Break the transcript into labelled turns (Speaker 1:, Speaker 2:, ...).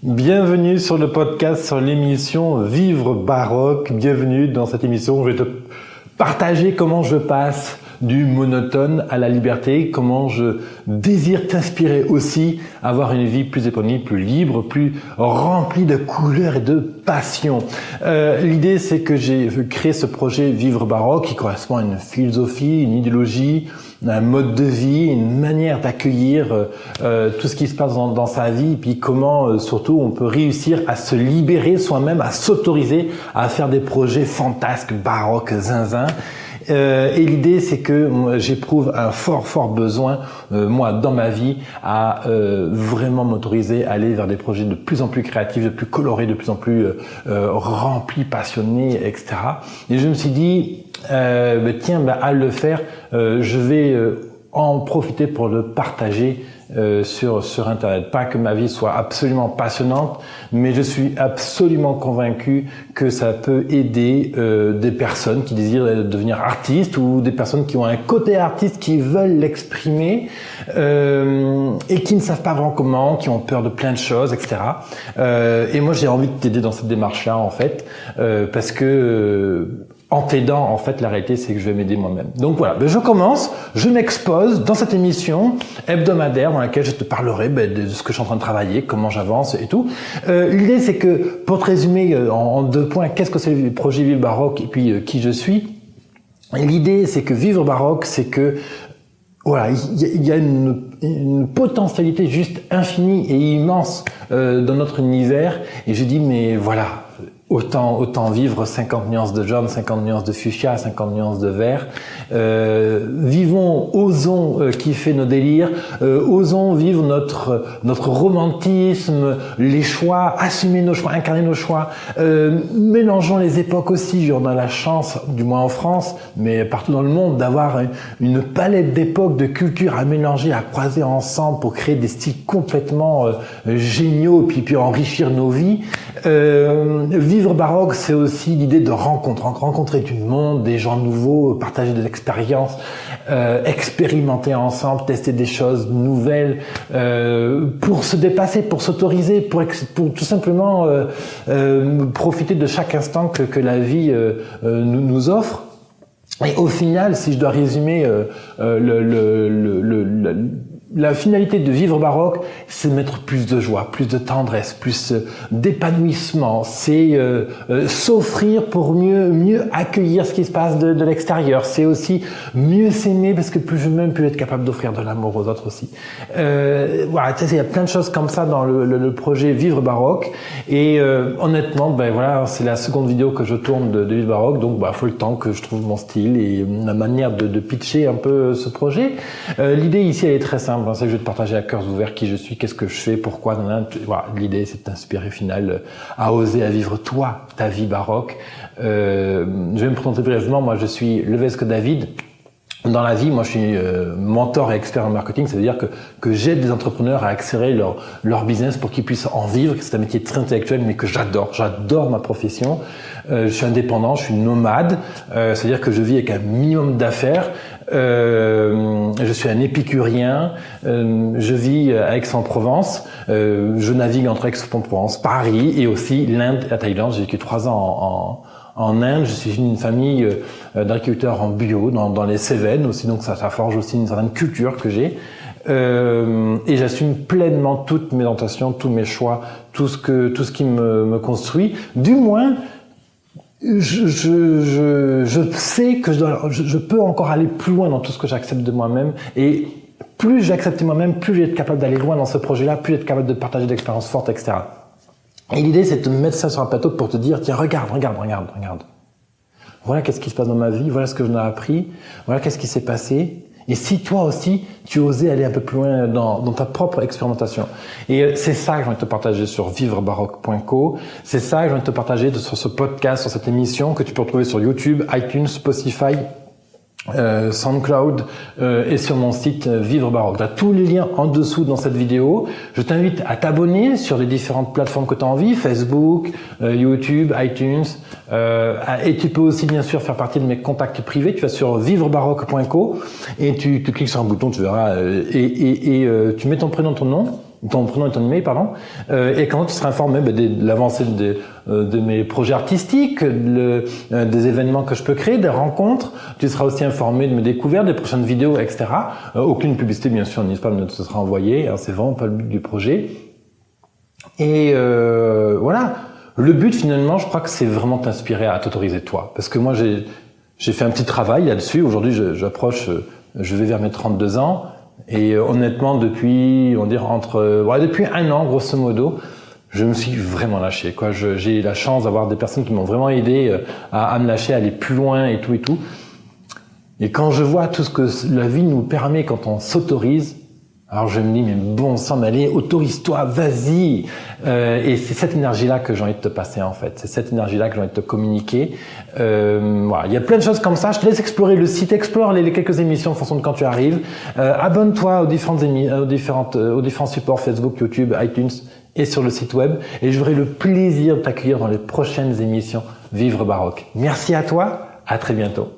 Speaker 1: Bienvenue sur le podcast, sur l'émission Vivre Baroque. Bienvenue dans cette émission où je vais te partager comment je passe du monotone à la liberté, comment je désire t'inspirer aussi, avoir une vie plus épanouie, plus libre, plus remplie de couleurs et de passion. L'idée, c'est que j'ai créé ce projet Vivre Baroque qui correspond à une philosophie, une idéologie, un mode de vie, une manière d'accueillir tout ce qui se passe dans sa vie, et puis comment surtout on peut réussir à se libérer soi-même, à s'autoriser à faire des projets fantasques, baroques, zinzin. Et l'idée, c'est que j'éprouve un fort besoin, moi, dans ma vie, à vraiment m'autoriser à aller vers des projets de plus en plus créatifs, de plus colorés, de plus en plus remplis, passionnés, etc. Et je me suis dit, à le faire, je vais en profiter pour le partager sur Internet. Pas que ma vie soit absolument passionnante, mais je suis absolument convaincu que ça peut aider des personnes qui désirent devenir artistes ou des personnes qui ont un côté artiste, qui veulent l'exprimer et qui ne savent pas vraiment comment, qui ont peur de plein de choses, etc. Et moi, j'ai envie de t'aider dans cette démarche-là, en fait, parce que en t'aidant, en fait, la réalité, c'est que je vais m'aider moi-même. Donc voilà, je commence, je m'expose dans cette émission hebdomadaire dans laquelle je te parlerai de ce que je suis en train de travailler, comment j'avance et tout. L'idée, c'est que, pour te résumer en 2 points, qu'est-ce que c'est le projet Vivre Baroque et puis qui je suis. L'idée, c'est que Vivre Baroque, c'est que voilà, il y a une potentialité juste infinie et immense dans notre univers. Et je dis, mais voilà, autant vivre 50 nuances de jaune, 50 nuances de fuchsia, 50 nuances de vert. Vivons, osons kiffer nos délires, osons vivre notre romantisme, les choix, assumer nos choix, incarner nos choix. Mélangeons les époques aussi. On a la chance, du moins en France, mais partout dans le monde, d'avoir une palette d'époques, de cultures à mélanger, à croiser ensemble pour créer des styles complètement géniaux, puis enrichir nos vies. Vivre baroque, c'est aussi l'idée de rencontrer du monde, des gens nouveaux, partager des expériences, expérimenter ensemble, tester des choses nouvelles, pour se dépasser, pour s'autoriser, pour tout simplement profiter de chaque instant que la vie nous offre. Et au final, si je dois résumer la finalité de Vivre Baroque, c'est mettre plus de joie, plus de tendresse, plus d'épanouissement. C'est s'offrir pour mieux accueillir ce qui se passe de l'extérieur. C'est aussi mieux s'aimer parce que plus je m'aime, plus être capable d'offrir de l'amour aux autres aussi. Voilà, il y a plein de choses comme ça dans le projet Vivre Baroque. Et honnêtement, voilà, c'est la seconde vidéo que je tourne de Vivre Baroque, donc faut le temps que je trouve mon style et la manière de pitcher un peu ce projet. L'idée ici, elle est très simple. C'est que je vais te partager à cœur ouvert qui je suis, qu'est-ce que je fais, pourquoi. Voilà, l'idée, c'est de t'inspirer final à oser, à vivre toi, ta vie baroque. Je vais me présenter brièvement. Moi, je suis Levesque David. Dans la vie, moi, je suis mentor et expert en marketing. Ça veut dire que j'aide des entrepreneurs à accélérer leur business pour qu'ils puissent en vivre. C'est un métier très intellectuel, mais que j'adore. J'adore ma profession. Je suis indépendant, je suis nomade. C'est-à-dire que je vis avec un minimum d'affaires. Je suis un épicurien. Je vis à Aix-en-Provence. Je navigue entre Aix-en-Provence, Paris et aussi l'Inde et la Thaïlande. J'ai vécu 3 ans en Inde. Je suis une famille d'agriculteurs en bio dans les Cévennes aussi, donc ça forge aussi une certaine culture que j'ai. Et j'assume pleinement toutes mes orientations, tous mes choix, tout ce qui me construit. Du moins, je sais que je peux encore aller plus loin dans tout ce que j'accepte de moi-même, et plus j'accepte moi-même, plus je vais être capable d'aller loin dans ce projet-là, plus je vais être capable de partager des expériences fortes, etc. Et l'idée, c'est de te mettre ça sur un plateau pour te dire, tiens, regarde. Voilà qu'est-ce qui se passe dans ma vie, voilà ce que j'en ai appris, voilà qu'est-ce qui s'est passé. Et si toi aussi, tu osais aller un peu plus loin dans ta propre expérimentation. Et c'est ça que je vais te partager sur vivrebaroque.co. C'est ça que je vais te partager sur ce podcast, sur cette émission que tu peux retrouver sur YouTube, iTunes, Spotify, SoundCloud et sur mon site Vivre Baroque. Tu as tous les liens en dessous dans cette vidéo. Je t'invite à t'abonner sur les différentes plateformes que tu as envie, Facebook, YouTube, iTunes, et tu peux aussi bien sûr faire partie de mes contacts privés. Tu vas sur vivrebaroque.co et tu cliques sur un bouton, tu verras, et tu mets ton prénom, ton nom. ton prénom et ton email, pardon. Et quand tu seras informé de l'avancée de mes projets artistiques, des événements que je peux créer, des rencontres. Tu seras aussi informé de mes découvertes, des prochaines vidéos, etc. Aucune publicité, bien sûr, ni spam ne te sera envoyé. Hein, c'est vraiment pas le but du projet. Et voilà. Le but, finalement, je crois que c'est vraiment t'inspirer à t'autoriser toi. Parce que moi, j'ai fait un petit travail là-dessus. Aujourd'hui, je vais vers mes 32 ans. Et honnêtement, depuis, depuis un an, grosso modo, je me suis vraiment lâché, quoi. J'ai eu la chance d'avoir des personnes qui m'ont vraiment aidé à me lâcher, à aller plus loin et tout et tout. Et quand je vois tout ce que la vie nous permet quand on s'autorise, alors je me dis, mais bon sang, mais allez, autorise-toi, vas-y. Et c'est cette énergie-là que j'ai envie de te passer, en fait. C'est cette énergie-là que j'ai envie de te communiquer. Voilà, il y a plein de choses comme ça. Je te laisse explorer le site, explore les quelques émissions en fonction de quand tu arrives. Abonne-toi aux différents supports Facebook, YouTube, iTunes et sur le site web. Et j'aurai le plaisir de t'accueillir dans les prochaines émissions Vivre Baroque. Merci à toi. À très bientôt.